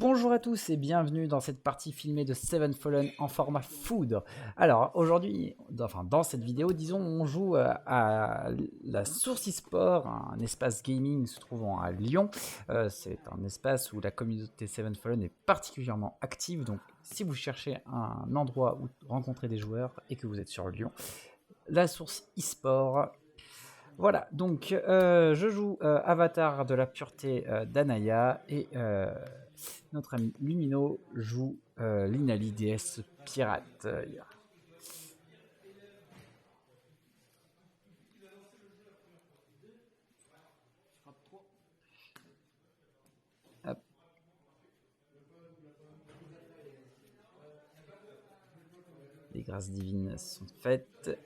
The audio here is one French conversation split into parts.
Bonjour à tous et bienvenue dans cette partie filmée de Seven Fallen en format foudre. Alors aujourd'hui, dans cette vidéo, disons, on joue à la Source eSport, un espace gaming se trouvant à Lyon. C'est un espace où la communauté Seven Fallen est particulièrement active, donc si vous cherchez un endroit où rencontrer des joueurs et que vous êtes sur Lyon, la Source eSport. Voilà, donc je joue Avatar de la pureté d'Anaya et notre ami Lumino joue l'Inali DS pirate. Hop. Les grâces divines sont faites.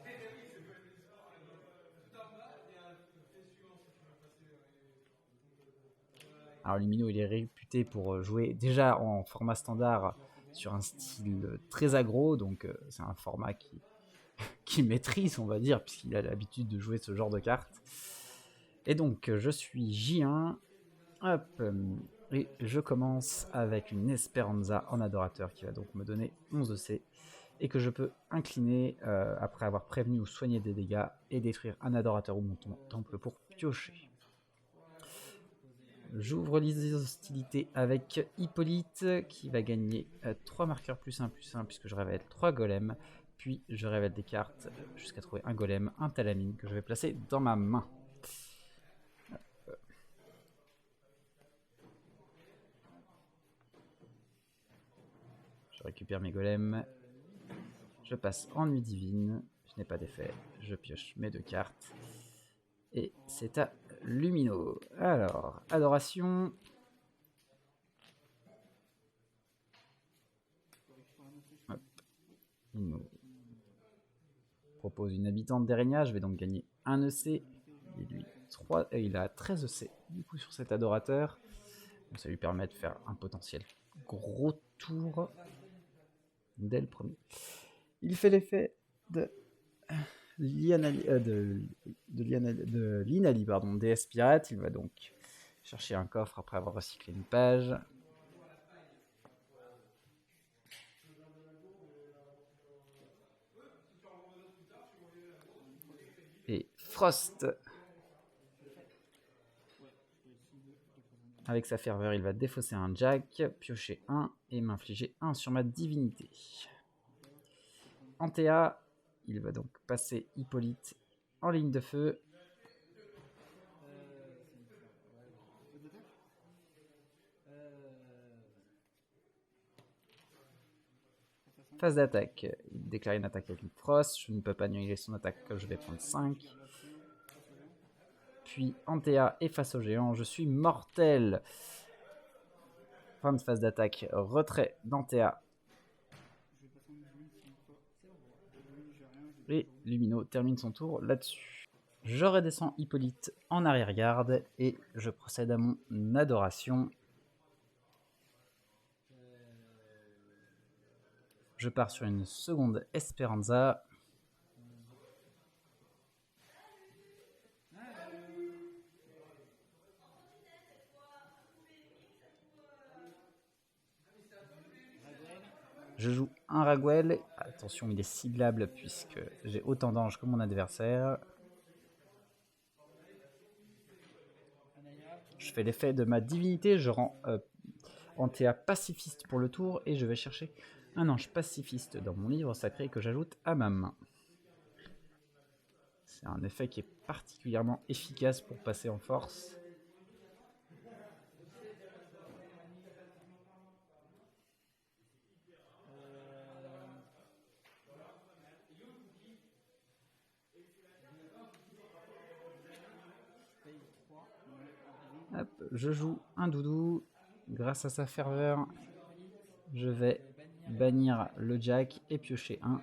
Alors Lumino, il est réputé pour jouer déjà en format standard sur un style très aggro, donc c'est un format qui maîtrise, on va dire, puisqu'il a l'habitude de jouer ce genre de cartes. Et donc je suis J1, hop, et je commence avec une Esperanza en adorateur qui va donc me donner 11 C et que je peux incliner après avoir prévenu ou soigné des dégâts et détruire un adorateur ou mon temple pour piocher. J'ouvre les hostilités avec Hippolyte qui va gagner 3 marqueurs +1/+1 puisque je révèle 3 golems. Puis je révèle des cartes jusqu'à trouver un golem, un Talamine que je vais placer dans ma main. Je récupère mes golems. Je passe en nuit divine. Je n'ai pas d'effet. Je pioche mes 2 cartes. Et c'est à Lumino. Alors, adoration. Hop. Il nous propose une habitante d'Erenia. Je vais donc gagner 1 EC. Et lui, 3, et il a 13 EC du coup sur cet adorateur. Donc ça lui permet de faire un potentiel gros tour dès le premier. Il fait l'effet de l'Inali, pardon, DS Pirate. Il va donc chercher un coffre après avoir recyclé une page. Et Frost. Avec sa ferveur, il va défausser un Jack, piocher 1 et m'infliger 1 sur ma divinité. Antea, il va donc passer Hippolyte en ligne de feu. Phase d'attaque, il déclare une attaque avec une Frost, je ne peux pas annuler son attaque, je vais prendre 5. Puis Antea est face au géant, je suis mortel. Fin de phase d'attaque, retrait d'Antea. Et Lumino termine son tour là-dessus. Je redescends Hippolyte en arrière-garde et je procède à mon adoration. Je pars sur une seconde Esperanza. Je joue un Raguel. Attention, il est ciblable puisque j'ai autant d'anges que mon adversaire. Je fais l'effet de ma divinité. Je rends Antea pacifiste pour le tour et je vais chercher un ange pacifiste dans mon livre sacré que j'ajoute à ma main. C'est un effet qui est particulièrement efficace pour passer en force. Hop, je joue un doudou. Grâce à sa ferveur, je vais bannir le Jack et piocher 1.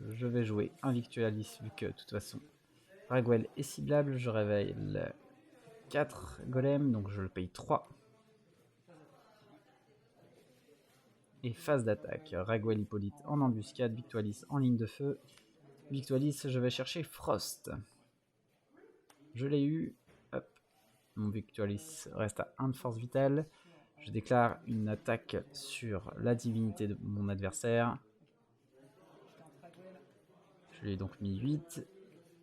Je vais jouer un Victualis vu que de toute façon Raguel est ciblable. Je réveille 4 golems, donc je le paye 3. Et phase d'attaque, Raguel Hippolyte en embuscade, Victualis en ligne de feu. Victualis, je vais chercher Frost. Je l'ai eu. Hop. Mon Victualis reste à 1 de force vitale. Je déclare une attaque sur la divinité de mon adversaire. Je lui ai donc mis 8.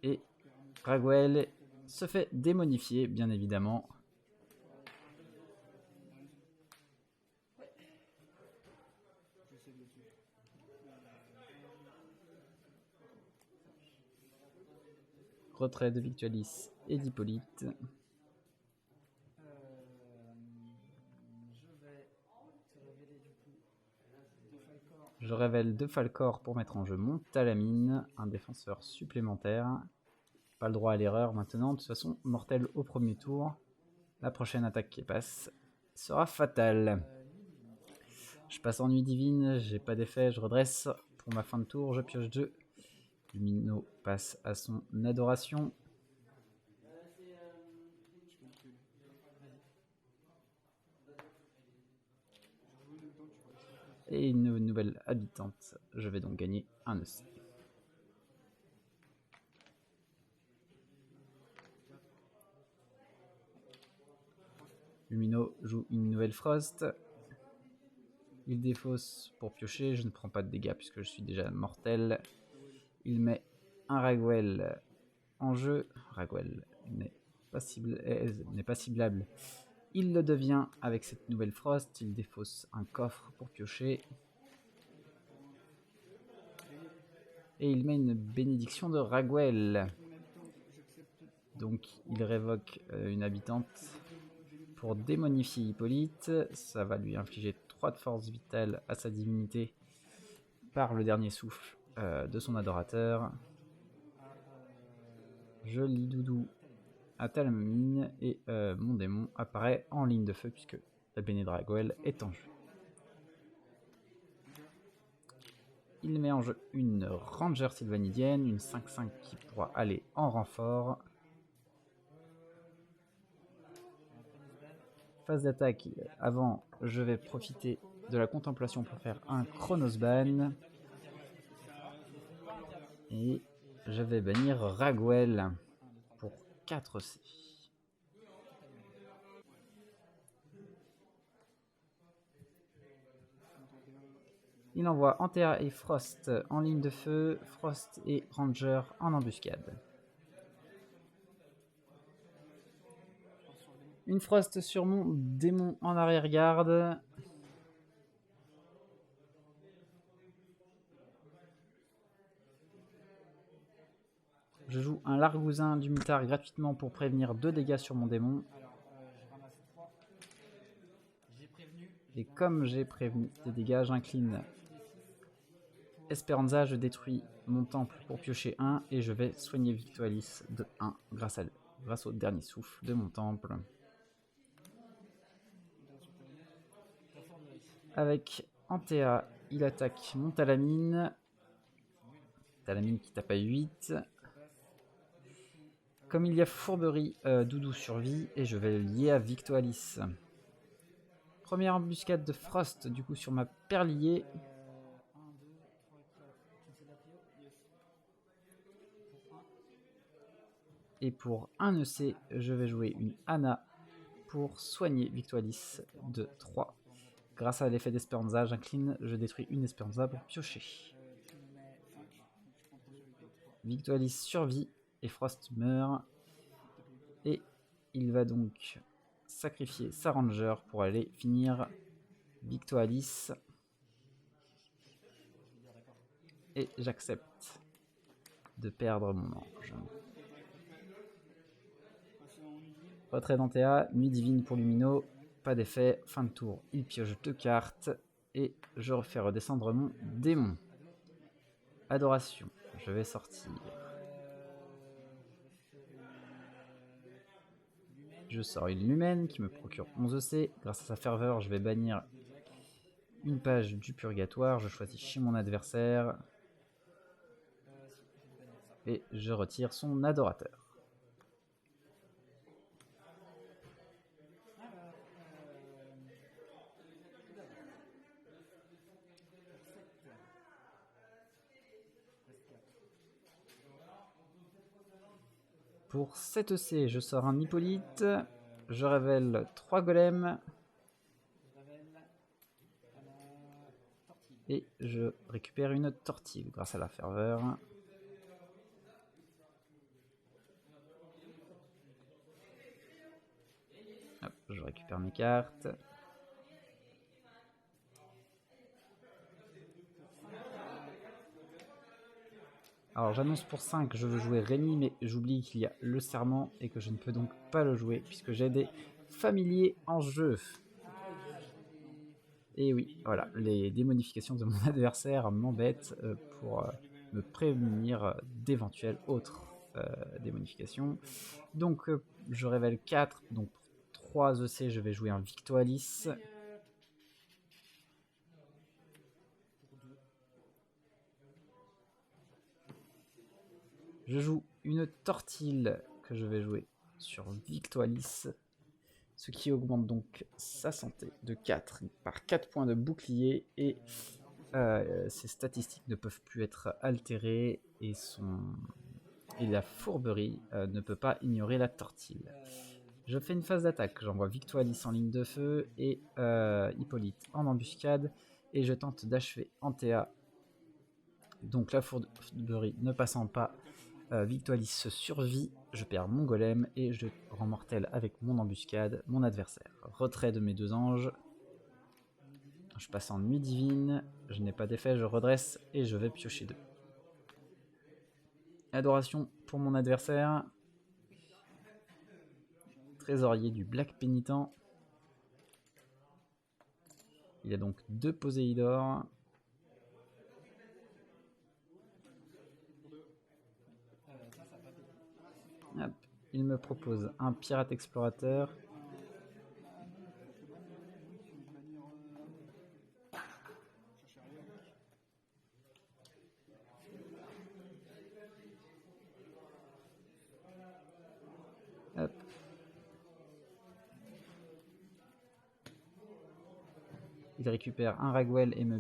Et Raguel se fait démonifier, bien évidemment. Retrait de Victualis et d'Hippolyte. Je révèle 2 Falcor pour mettre en jeu mon Talamine, un défenseur supplémentaire. Pas le droit à l'erreur maintenant, de toute façon, mortel au premier tour. La prochaine attaque qui passe sera fatale. Je passe en nuit divine, j'ai pas d'effet, je redresse. Pour ma fin de tour, je pioche 2. Lumino passe à son adoration. Et une nouvelle habitante. Je vais donc gagner un EC. Lumino joue une nouvelle Frost. Il défausse pour piocher. Je ne prends pas de dégâts puisque je suis déjà mortel. Il met un Raguel en jeu. Raguel n'est pas ciblable. Il le devient avec cette nouvelle Frost. Il défausse un coffre pour piocher. Et il met une bénédiction de Raguel. Donc il révoque une habitante pour démonifier Hippolyte. Ça va lui infliger 3 de force vitale à sa divinité par le dernier souffle de son adorateur. Je lis Doudou à Talamine et mon démon apparaît en ligne de feu puisque la Béné de Raguel est en jeu. Il met en jeu une Ranger sylvanidienne, une 5-5 qui pourra aller en renfort. Phase d'attaque, avant je vais profiter de la contemplation pour faire un Chronos ban. Et je vais bannir Raguel pour 4 C. Il envoie Antea et Frost en ligne de feu, Frost et Ranger en embuscade. Une Frost sur mon démon en arrière-garde. Je joue un Largousin du Mitard gratuitement pour prévenir 2 dégâts sur mon démon. Et comme j'ai prévenu des dégâts, j'incline Esperanza, je détruis mon temple pour piocher 1 et je vais soigner Victualis de 1 grâce au dernier souffle de mon temple. Avec Antea, il attaque mon Talamine. Talamine qui tape à 8. Comme il y a fourberie, Doudou survit et je vais le lier à Victualis. Première embuscade de Frost du coup sur ma perlier. Et pour un EC, je vais jouer une Anna pour soigner Victualis de 3. Grâce à l'effet d'Esperanza, j'incline, je détruis une Esperanza pour piocher. Victualis survit et Frost meurt. Et il va donc sacrifier sa Ranger pour aller finir Victualis. Et j'accepte de perdre mon ange. Retrait d'Antea, nuit divine pour Lumino, pas d'effet, fin de tour, il pioche 2 cartes et je refais redescendre mon démon. Adoration, je vais sortir. Je sors une Lumène qui me procure 11 EC, grâce à sa ferveur je vais bannir une page du purgatoire, je choisis chez mon adversaire et je retire son adorateur. Pour 7 EC, je sors un Hippolyte, je révèle 3 golems et je récupère une tortive grâce à la ferveur. Hop, je récupère mes cartes. Alors j'annonce pour 5, je veux jouer Rémi, mais j'oublie qu'il y a le serment et que je ne peux donc pas le jouer puisque j'ai des familiers en jeu. Et oui, voilà, les démonifications de mon adversaire m'embêtent pour me prémunir d'éventuelles autres démonifications. Donc je révèle 4, donc pour 3 EC je vais jouer un Victualis. Je joue une Tortille que je vais jouer sur Victualis, ce qui augmente donc sa santé de 4 par 4 points de bouclier et ses statistiques ne peuvent plus être altérées et la fourberie ne peut pas ignorer la Tortille. Je fais une phase d'attaque, j'envoie Victualis en ligne de feu et Hippolyte en embuscade et je tente d'achever Antea. Donc la fourberie ne passant pas, Victualis se survit, je perds mon golem et je rends mortel avec mon embuscade mon adversaire. Retrait de mes 2 anges. Je passe en nuit divine, je n'ai pas d'effet, je redresse et je vais piocher 2. Adoration pour mon adversaire. Trésorier du Black Pénitent. Il a donc 2 Poséidors. Hop. Il me propose un pirate explorateur. Hop. Il récupère un Ragwell et me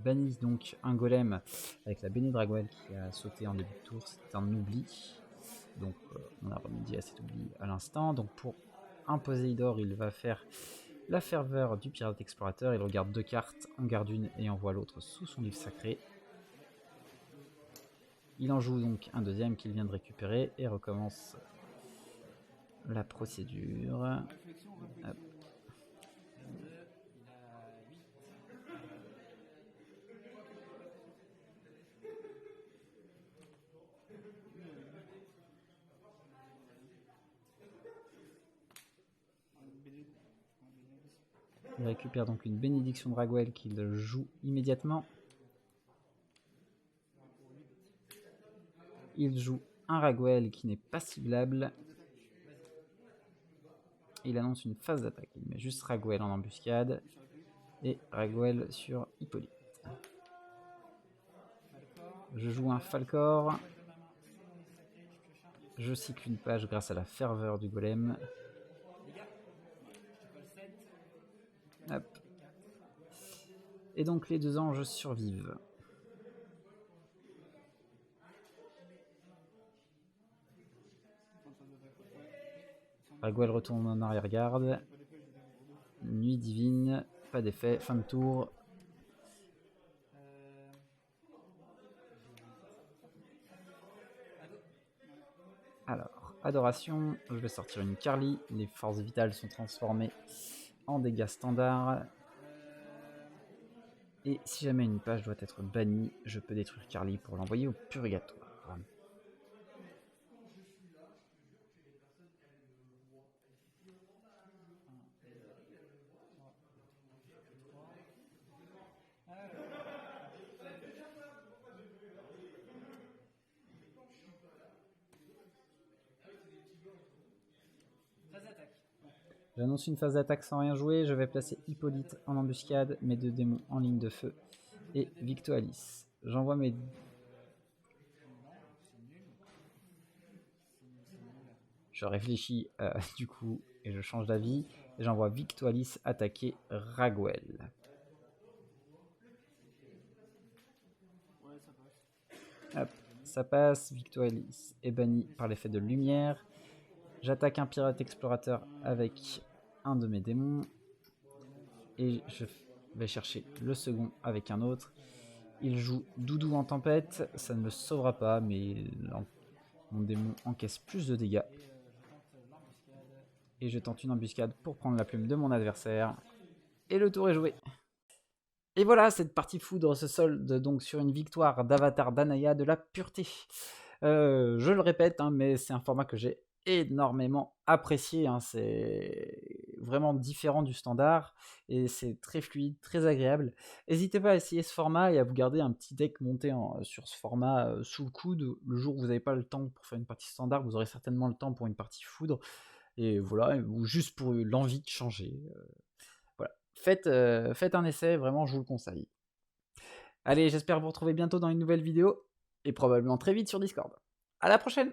bannit donc un golem avec la bénie de Ragwell qui a sauté en début de tour. C'est un oubli. Donc on a remédié à cet oubli à l'instant. Donc pour un Poséidor, il va faire la ferveur du pirate explorateur. Il regarde 2 cartes, en garde une et envoie l'autre sous son livre sacré. Il en joue donc un deuxième qu'il vient de récupérer et recommence la procédure. Hop. Il récupère donc une bénédiction de Ragwell qu'il joue immédiatement. Il joue un Ragwell qui n'est pas ciblable. Il annonce une phase d'attaque. Il met juste Ragwell en embuscade. Et Ragwell sur Hippolyte. Je joue un Falcor. Je cycle une page grâce à la ferveur du golem. Hop. Et donc les 2 anges survivent. Ragwell retourne en arrière-garde. Nuit divine, pas d'effet, fin de tour. Alors, adoration, je vais sortir une Carly. Les forces vitales sont transformées en dégâts standards. Et si jamais une page doit être bannie, je peux détruire Carly pour l'envoyer au purgatoire. J'annonce une phase d'attaque sans rien jouer, je vais placer Hippolyte en embuscade, mes 2 démons en ligne de feu et Victualis. J'envoie mes... Je réfléchis du coup et je change d'avis. Et j'envoie Victualis attaquer Ragwell. Hop, ça passe. Victualis est banni par l'effet de lumière. J'attaque un pirate explorateur avec un de mes démons. Et je vais chercher le second avec un autre. Il joue Doudou en tempête. Ça ne me sauvera pas, mais mon démon encaisse plus de dégâts. Et je tente une embuscade pour prendre la plume de mon adversaire. Et le tour est joué. Et voilà, cette partie foudre se solde donc sur une victoire d'Avatar d'Anaya de la pureté. Je le répète, hein, mais c'est un format que j'ai énormément apprécié. Hein, c'est vraiment différent du standard et c'est très fluide, très agréable. N'hésitez pas à essayer ce format et à vous garder un petit deck monté sur ce format sous le coude. Le jour où vous n'avez pas le temps pour faire une partie standard, vous aurez certainement le temps pour une partie foudre. Et voilà, ou juste pour l'envie de changer. Voilà. Faites un essai, vraiment, je vous le conseille. Allez, j'espère vous retrouver bientôt dans une nouvelle vidéo, et probablement très vite sur Discord. À la prochaine!